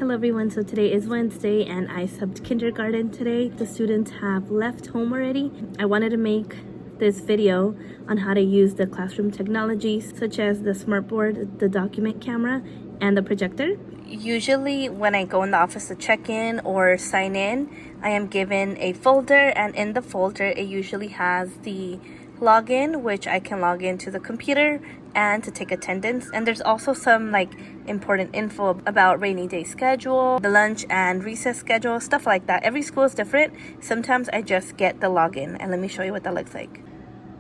Hello everyone, so today is Wednesday and I subbed kindergarten today. The students have left home already. I wanted to make this video on how to use the classroom technologies such as the smartboard, the document camera, and the projector. Usually when I go in the office to check in or sign in, I am given a folder, and in the folder it usually has the login, which I can log into the computer and to take attendance. And there's also some important info about rainy day schedule, the lunch and recess schedule, stuff like that. Every school is different. Sometimes I just get the login, and let me show you what that looks like.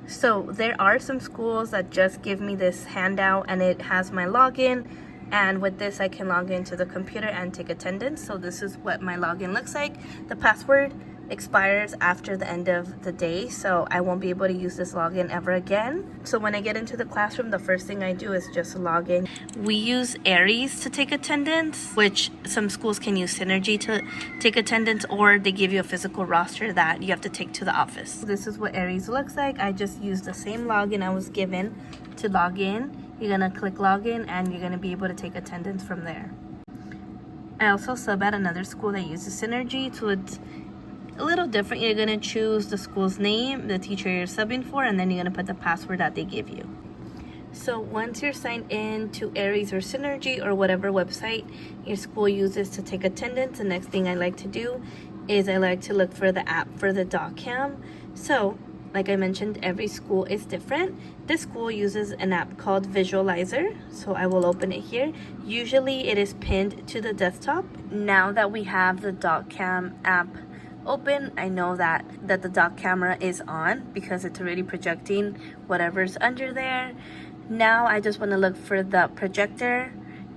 So there are some schools that just give me this handout and it has my login, and with this I can log into the computer and take attendance. So this is what my login looks like. The password expires after the end of the day, so I won't be able to use this login ever again. So when I get into the classroom, the first thing I do is just log in. We use Aries to take attendance, which some schools can use Synergy to take attendance, or they give you a physical roster that you have to take to the office. This is what Aries looks like. I just used the same login I was given to log in. You're gonna click login and you're gonna be able to take attendance from there. I also sub at another school that uses Synergy, so it's a little different. You're gonna choose the school's name, the teacher you're subbing for, and then you're gonna put the password that they give you. So once you're signed in to Aries or Synergy or whatever website your school uses to take attendance, the next thing I like to do is I like to look for the app for the DocCam. So like I mentioned, every school is different. This school uses an app called Visualizer, so I will open it here. Usually it is pinned to the desktop. Now that we have the DocCam app open, I know that the dock camera is on because it's already projecting whatever's under there. Now I just want to look for the projector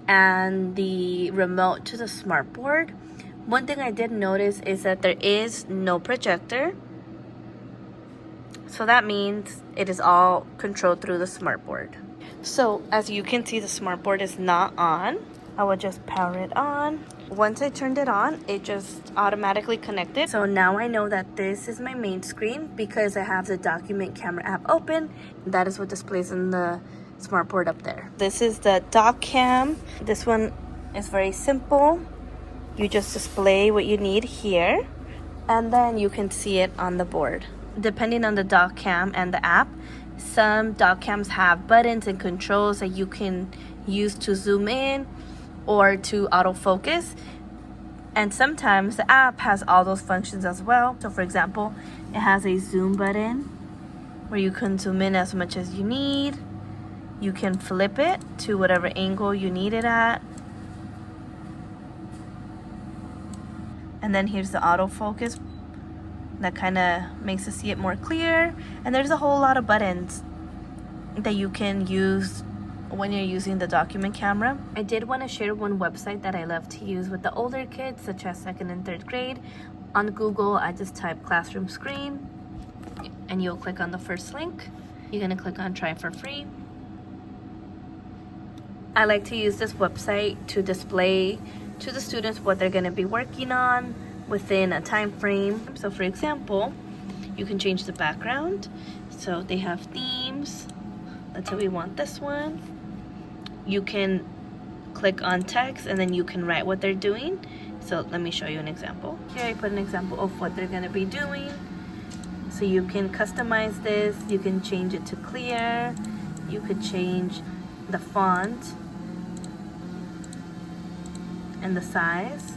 and the remote to the smartboard. One thing I did notice is that there is no projector, so that means it is all controlled through the smartboard. So as you can see, the smartboard is not on. I will just power it on. Once I turned it on, it just automatically connected. So now I know that this is my main screen because I have the document camera app open. That is what displays in the smartboard up there. This is the DocCam. This one is very simple. You just display what you need here, and then you can see it on the board. Depending on the DocCam and the app, some DocCams have buttons and controls that you can use to zoom in or to autofocus, and sometimes the app has all those functions as well. So for example, it has a zoom button where you can zoom in as much as you need. You can flip it to whatever angle you need it at, and then here's the autofocus that kind of makes it see it more clear. And there's a whole lot of buttons that you can use when you're using the document camera. I did want to share one website that I love to use with the older kids, such as 2nd and 3rd grade. On Google, I just type Classroomscreen and you'll click on the first link. You're going to click on try for free. I like to use this website to display to the students what they're going to be working on within a time frame. So for example, you can change the background. So they have themes. Let's say we want this one. You can click on text and then you can write what they're doing. So let me show you an example. Here I put an example of what they're going to be doing. So you can customize this. You can change it to clear. You could change the font and the size.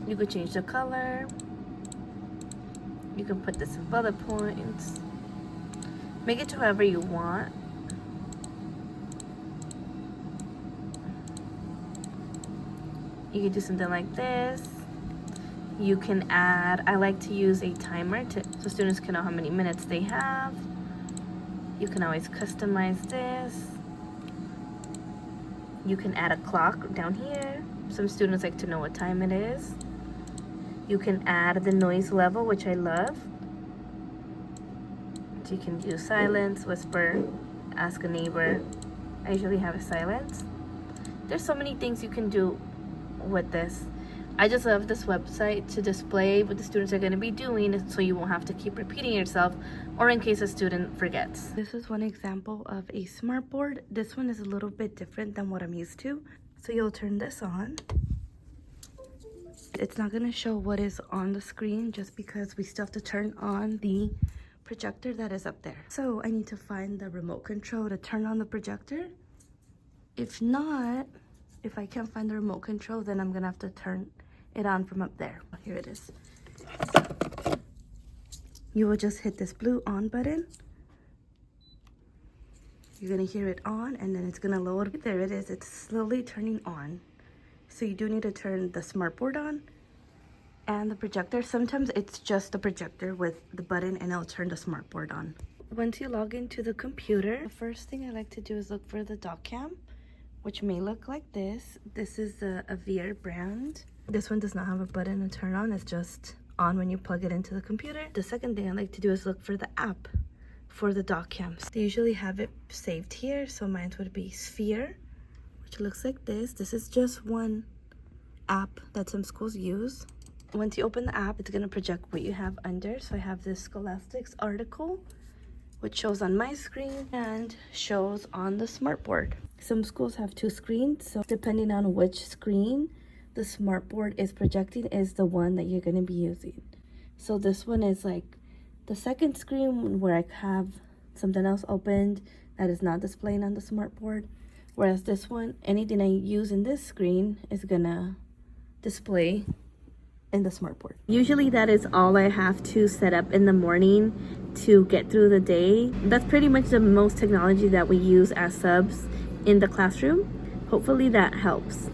You could change the color. You can put this in bullet points. Make it to whoever you want. You can do something like this. You can add, I like to use a timer so students can know how many minutes they have. You can always customize this. You can add a clock down here. Some students like to know what time it is. You can add the noise level, which I love. So you can do silence, whisper, ask a neighbor. I usually have a silence. There's so many things you can do with this. I just love this website to display what the students are going to be doing, so you won't have to keep repeating yourself, or in case a student forgets. This is one example of a smartboard. This one is a little bit different than what I'm used to. So you'll turn this on. It's not gonna show what is on the screen just because we still have to turn on the projector that is up there. So I need to find the remote control to turn on the projector. If not, if I can't find the remote control, then I'm gonna have to turn it on from up there. Here it is. You will just hit this blue on button. You're gonna hear it on and then it's gonna load. There it is, it's slowly turning on. So you do need to turn the smartboard on and the projector. Sometimes it's just the projector with the button and it'll turn the smartboard on. Once you log into the computer, the first thing I like to do is look for the dock cam, which may look like this. This is the Avere brand. This one does not have a button to turn on, it's just on when you plug it into the computer. The second thing I like to do is look for the app for the dock cams. They usually have it saved here, so mine would be Sphere, which looks like this. This is just one app that some schools use. Once you open the app, it's gonna project what you have under. So I have this Scholastics article, which shows on my screen and shows on the smartboard. Some schools have two screens, so depending on which screen the smartboard is projecting is the one that you're gonna be using. So this one is like the second screen where I have something else opened that is not displaying on the smartboard. Whereas this one, anything I use in this screen is gonna display in the smartboard. Usually that is all I have to set up in the morning to get through the day. That's pretty much the most technology that we use as subs in the classroom. Hopefully that helps.